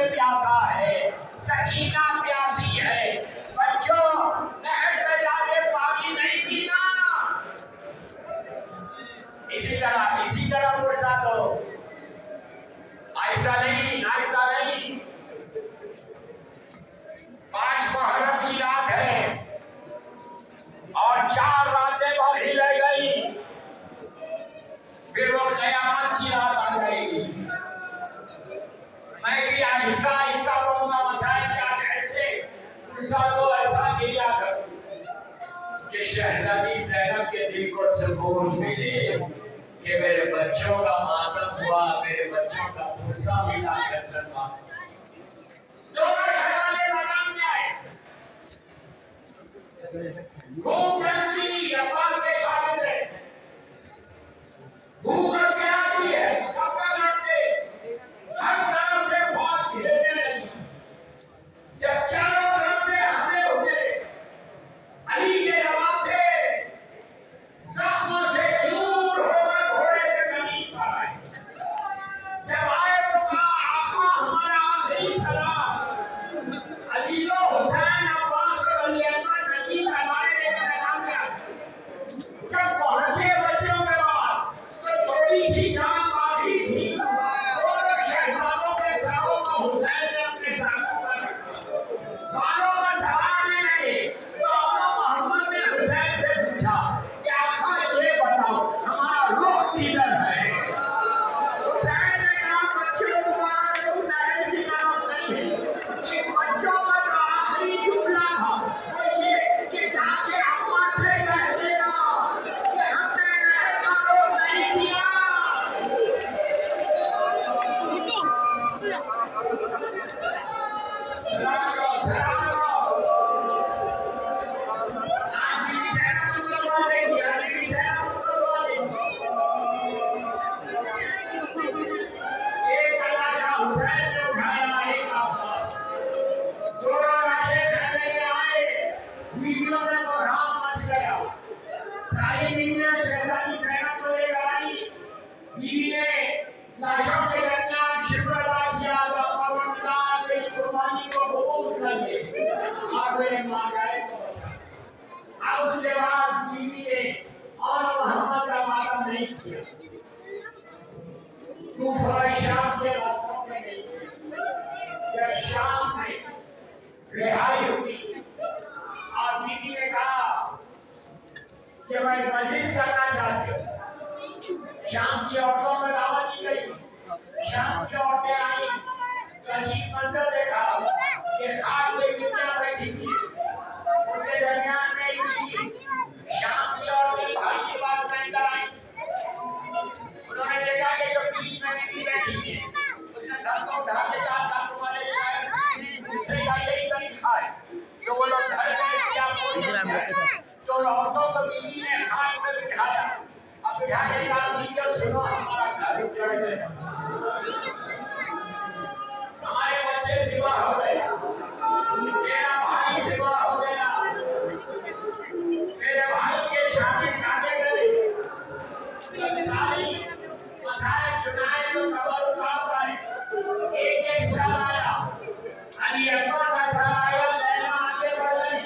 प्यासा है, सकीना प्यासी है। बच्चों, नहर पे जाके पानी नहीं पीना। इसी तरह पुरसा दो। आहिस्ता नहीं, आहिस्ता नहीं। 5 मुहर्रम की रात है और 4 रातें बाकी रह गई, फिर वो क़यामत की रात आ जाएगी। मैं भी आहिस्ता आहिस्ता बोलूंगा, मसाइल का ऐसे ऐसा किया करूं कि शहजादी ज़ैनब के दिल को सुकून मिले कि मेरे बच्चों का मातम हुआ, मेरे बच्चों का गुस्सा मिला कर सलमान। दोनों शहजादे मैदान में आए, घूम रही अब्बास के शागिर्द है, भूख के आती है, अपना लड़ते हर तरफ से फौज घेरने लगी। जब चारों तरफ से हमले हुए, अली के नवासे जख्मों से चूर होकर घोड़े से जमीन पर आए। जब आए तो कहा, आका हमारा आखिरी सलाम। अजीजो हुसैन, अब्बास और अली अकबर नजीब हमारे लेकर मैदान में आए। जब पहुंचे बच्चों के पास तो थोड़ी सी जान बाकी थी। दोनों शहजादों के सरों को हुसैन ने अपने सामने पर रखा, बालों का सवारने लगे। तो मोहम्मद ने हुसैन से पूछा कि आका ये बताओ हमारा रुख किधर है? हुसैन ने कहा, बच्चों तुम्हारा रुख नहर की तरफ नहीं है। ये बच्चों का जो आखिरी जुमला था वो ये कि जाके अम्मा से कह देना कि हमने नहर का रुख नहीं किया। उसके बाद बीवी ने और मोहम्मद का मातम नहीं किया। कूफा शाम के रास्तों में गई। जब शाम में रिहाई हुई और बीवी ने कहा कि मैं मजलिस करना चाहती हूँ। शाम की औरतों में दावत दी गई। शाम की औरतें आई तो अजीब मंजर देखा कि खास कोई दुनिया बैठी थी, उनके दरमियान में एक शाम की औरतें भाई की बात करकर आई। उन्होंने देखा कि जो बीच में बैठी थी उसने सर को उठा के कहा, तुम्हारे शायद दूसरे का यही तरीका है। तो वो लोग घर गए, क्या तो औरतों को बीवी ने खाट में बिठाया। अब बिठाने के बाद टीचर सुनो, हमारा घर उजड़ गया, हमारे बच्चे सिवा हो गए, मेरा भाई सिवा हो गया, मेरे भाई के शादी काटे गए। सारी मसाइल सुनाए तो खबर उठाओ गए। एक एक साल आया, अली अकबर का साल आया, लैला आगे बढ़ गई,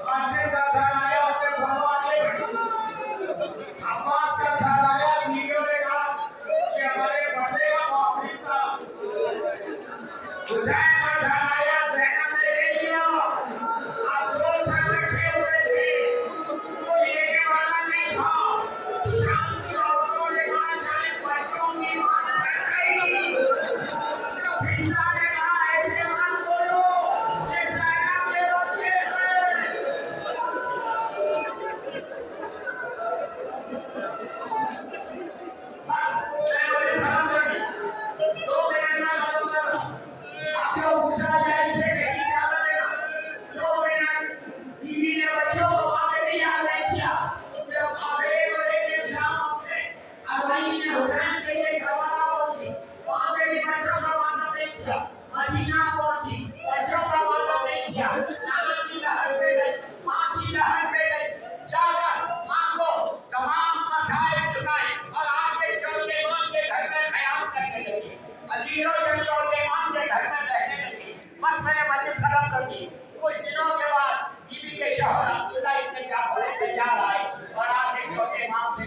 कासिम का साल आया, उसके फलो आगे बढ़ी, अब्बास का साल आया, बीवियों ने कहा कि हमारे बड़े का वापिस का, हुसैन का साल आया, ज़ैनब ने ले लिया। आप 2 साल रखे हुए थे, तो लेने वाला नहीं था। शाम की औरतों ने कहा, जाए बच्चों की बात कर गई। तो फिजा ने कहा, ऐसे मत बोलो, ये ज़ैनब के बच्चे हैं। बस मैं बड़ी सलाम करी, 2 मिनट में खत्म कर रहा हूँ। आपको गुस्सा जाए इसे नहीं ज्यादा देना। 2 मिनट बीवी ने बच्चों को आगे भी याद नहीं किया। जब खाबे को लेके शाम से अगली ने हुसैन के लिए गवाह होती, वहां पे भी बच्चों का मानना नहीं किया। घर में रहने लगी, बस मैंने मंदिर खत्म कर दी। कुछ दिनों के बाद बीबी के शौहर अब्दुल्ला इब्न जाफर तैयार आए और आके छोटे इमाम से